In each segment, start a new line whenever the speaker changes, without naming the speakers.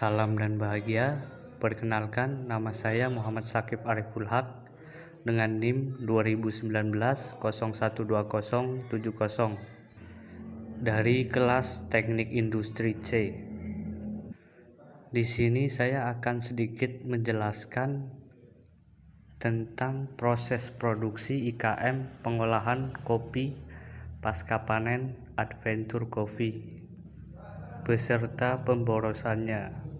Salam dan bahagia. Perkenalkan, nama saya Muhammad Syakib Ariful Haq dengan NIM 2019 012070 dari kelas Teknik Industri C. Di sini saya akan sedikit menjelaskan tentang proses produksi IKM pengolahan kopi pasca panen Adventure Coffee beserta pemborosannya.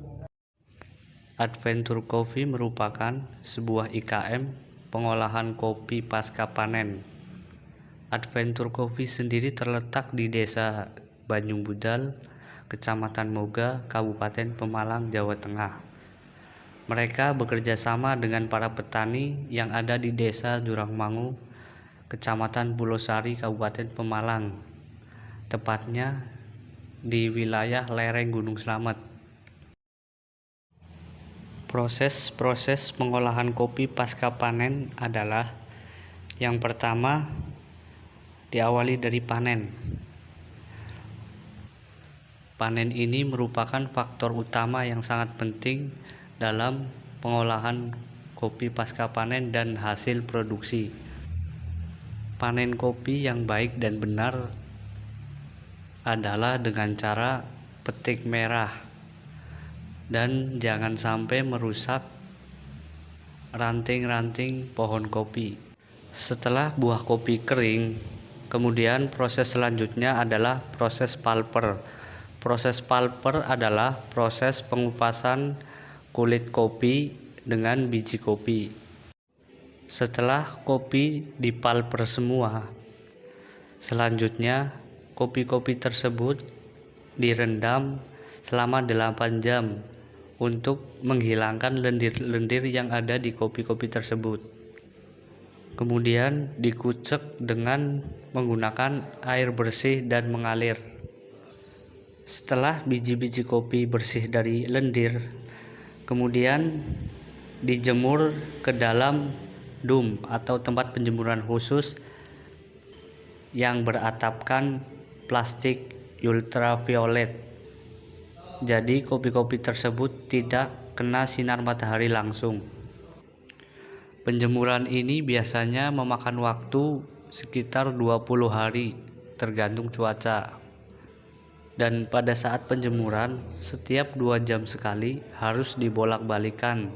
Adventure Coffee merupakan sebuah IKM pengolahan kopi pasca panen. Adventure Coffee sendiri terletak di Desa Banjung Budal, Kecamatan Moga, Kabupaten Pemalang, Jawa Tengah. Mereka bekerja sama dengan para petani yang ada di Desa Jurangmangu, Kecamatan Pulosari, Kabupaten Pemalang, tepatnya di wilayah lereng Gunung Slamet. Proses pengolahan kopi pasca panen adalah yang pertama diawali dari panen. Panen ini merupakan faktor utama yang sangat penting dalam pengolahan kopi pasca panen dan hasil produksi. Panen kopi yang baik dan benar adalah dengan cara petik merah dan jangan sampai merusak ranting-ranting pohon kopi. Setelah buah kopi kering, kemudian proses selanjutnya adalah proses pulper. Proses pulper adalah proses pengupasan kulit kopi dengan biji kopi. Setelah kopi dipulper semua, selanjutnya kopi-kopi tersebut direndam selama 8 jam untuk menghilangkan lendir-lendir yang ada di kopi-kopi tersebut. Kemudian dikucek dengan menggunakan air bersih dan mengalir. Setelah biji-biji kopi bersih dari lendir, kemudian dijemur ke dalam dum atau tempat penjemuran khusus yang beratapkan plastik ultraviolet. Jadi kopi-kopi tersebut tidak kena sinar matahari langsung. Penjemuran ini biasanya memakan waktu sekitar 20 hari tergantung cuaca. Dan pada saat penjemuran setiap 2 jam sekali harus dibolak-balikan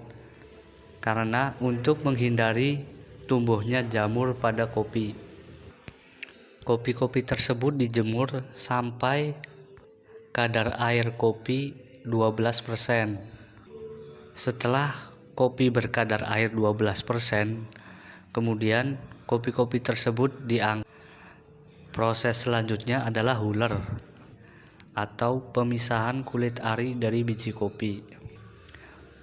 karena untuk menghindari tumbuhnya jamur pada kopi. Kopi-kopi tersebut dijemur sampai kadar air kopi 12%. Setelah kopi berkadar air 12%, kemudian kopi-kopi tersebut diangkat. Proses selanjutnya adalah huller atau pemisahan kulit ari dari biji kopi.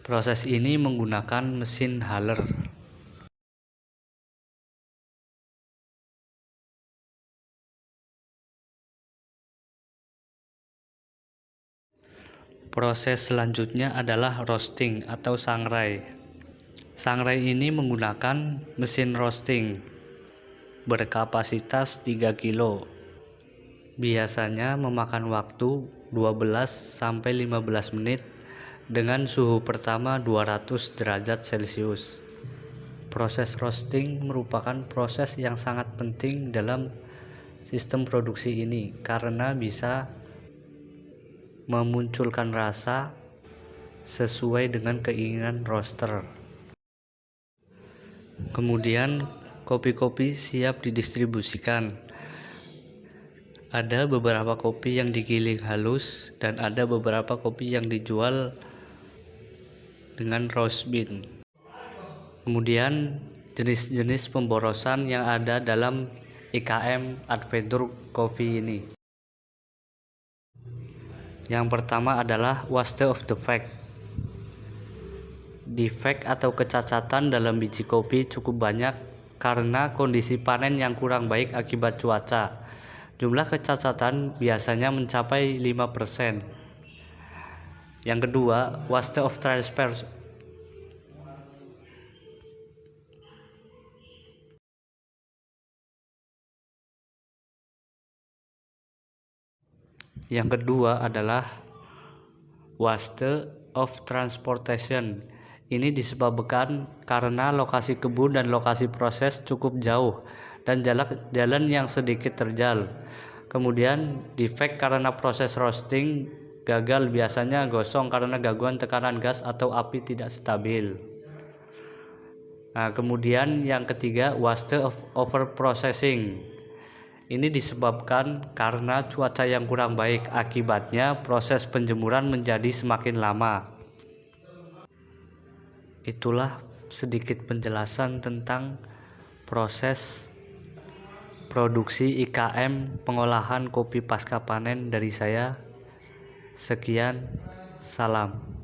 Proses ini menggunakan mesin huller. Proses selanjutnya adalah roasting atau sangrai. Sangrai ini menggunakan mesin roasting berkapasitas 3 kilo. Biasanya memakan waktu 12-15 menit dengan suhu pertama 200 derajat Celcius. Proses roasting merupakan proses yang sangat penting dalam sistem produksi ini karena bisa memunculkan rasa sesuai dengan keinginan roaster. Kemudian kopi-kopi siap didistribusikan. Ada beberapa kopi yang digiling halus dan ada beberapa kopi yang dijual dengan roast bean. Kemudian jenis-jenis pemborosan yang ada dalam IKM Adventure Coffee ini. Yang pertama adalah waste of defect. Defek atau kecacatan dalam biji kopi cukup banyak karena kondisi panen yang kurang baik akibat cuaca. Jumlah kecacatan biasanya mencapai 5%. Yang kedua, waste of transfer. Yang kedua adalah waste of transportation. Ini disebabkan karena lokasi kebun dan lokasi proses cukup jauh dan jalan yang sedikit terjal. Kemudian defect karena proses roasting gagal, biasanya gosong karena gangguan tekanan gas atau api tidak stabil. Nah, kemudian yang ketiga, waste of overprocessing. Ini disebabkan karena cuaca yang kurang baik, akibatnya proses penjemuran menjadi semakin lama. Itulah sedikit penjelasan tentang proses produksi IKM pengolahan kopi pasca panen dari saya. Sekian, salam.